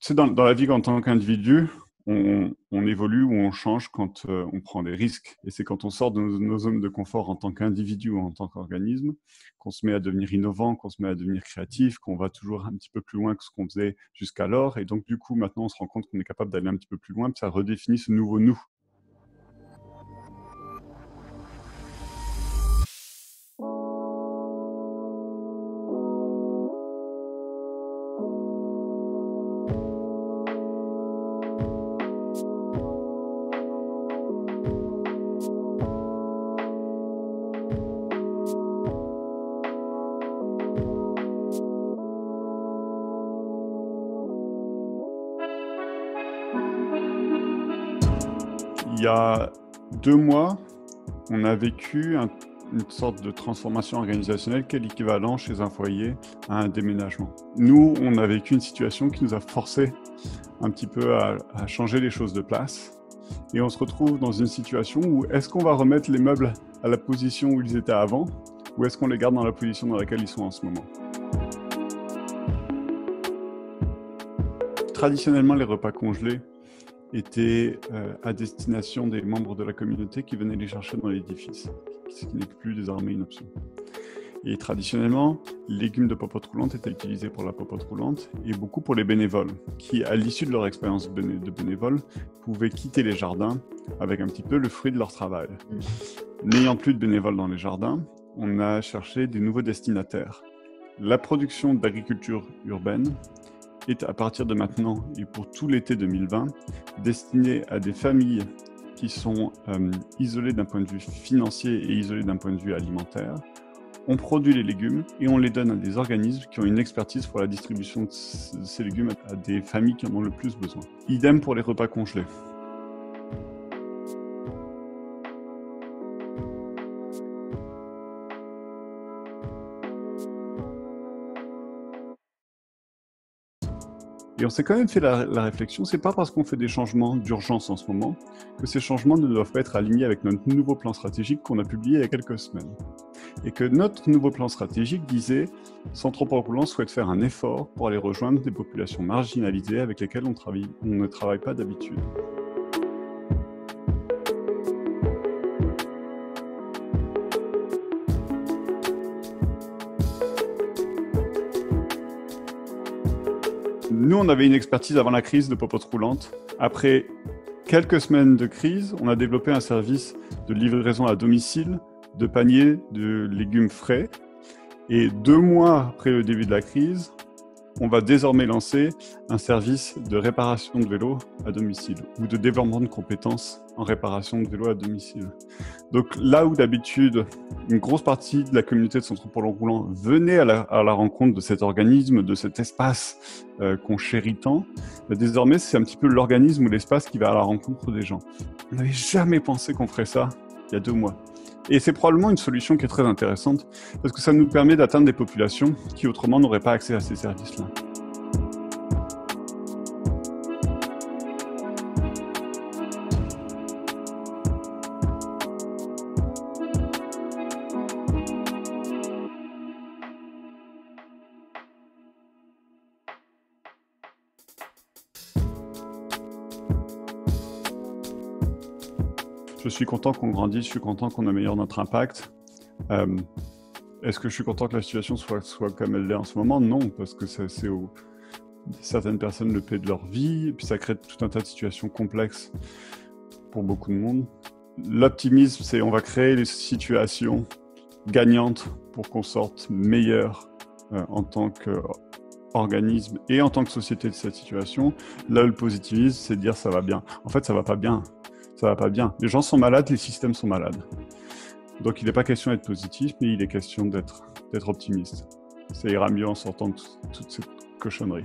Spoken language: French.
Tu sais, dans la vie en tant qu'individu, on évolue ou on change quand on prend des risques. Et c'est quand on sort de nos zones de confort en tant qu'individu ou en tant qu'organisme, qu'on se met à devenir innovant, qu'on se met à devenir créatif, qu'on va toujours un petit peu plus loin que ce qu'on faisait jusqu'alors. Et donc, du coup, maintenant, on se rend compte qu'on est capable d'aller un petit peu plus loin, puis ça redéfinit ce nouveau nous. Il y a 2 mois, on a vécu une sorte de transformation organisationnelle qui est l'équivalent chez un foyer à un déménagement. Nous, on a vécu une situation qui nous a forcé un petit peu à changer les choses de place. Et on se retrouve dans une situation où est-ce qu'on va remettre les meubles à la position où ils étaient avant, ou est-ce qu'on les garde dans la position dans laquelle ils sont en ce moment? Traditionnellement, les repas congelés étaient à destination des membres de la communauté qui venaient les chercher dans l'édifice, ce qui n'est plus désormais une option. Et traditionnellement, les légumes de popote roulante étaient utilisés pour la popote roulante et beaucoup pour les bénévoles, qui, à l'issue de leur expérience de bénévole, pouvaient quitter les jardins avec un petit peu le fruit de leur travail. N'ayant plus de bénévoles dans les jardins, on a cherché des nouveaux destinataires. La production d'agriculture urbaine est à partir de maintenant et pour tout l'été 2020 destinée à des familles qui sont isolées d'un point de vue financier et isolées d'un point de vue alimentaire. On produit les légumes et on les donne à des organismes qui ont une expertise pour la distribution de ces légumes à des familles qui en ont le plus besoin. Idem pour les repas congelés. Et on s'est quand même fait la réflexion, c'est pas parce qu'on fait des changements d'urgence en ce moment que ces changements ne doivent pas être alignés avec notre nouveau plan stratégique qu'on a publié il y a quelques semaines. Et que notre nouveau plan stratégique disait « Centropole souhaite faire un effort pour aller rejoindre des populations marginalisées avec lesquelles on ne travaille pas d'habitude. » Nous, on avait une expertise avant la crise de popote roulante. Après quelques semaines de crise, on a développé un service de livraison à domicile de paniers de légumes frais. Et 2 mois après le début de la crise, on va désormais lancer un service de réparation de vélos à domicile ou de développement de compétences en réparation de vélos à domicile. Donc là où d'habitude, une grosse partie de la communauté de Centropole roulant venait à la rencontre de cet organisme, de cet espace qu'on chérit tant, désormais c'est un petit peu l'organisme ou l'espace qui va à la rencontre des gens. On n'avait jamais pensé qu'on ferait ça il y a 2 mois. Et c'est probablement une solution qui est très intéressante parce que ça nous permet d'atteindre des populations qui autrement n'auraient pas accès à ces services-là. Je suis content qu'on grandisse, je suis content qu'on améliore notre impact. Est-ce que je suis content que la situation soit comme elle est en ce moment? Non, parce que certaines personnes le paient de leur vie, et puis ça crée tout un tas de situations complexes pour beaucoup de monde. L'optimisme, c'est on va créer des situations gagnantes pour qu'on sorte meilleur en tant qu'organisme et en tant que société de cette situation. Là, le positivisme, c'est de dire ça va bien. En fait, ça va pas bien. Ça va pas bien. Les gens sont malades, les systèmes sont malades. Donc il n'est pas question d'être positif, mais il est question d'être optimiste. Ça ira mieux en sortant de toute cette cochonnerie.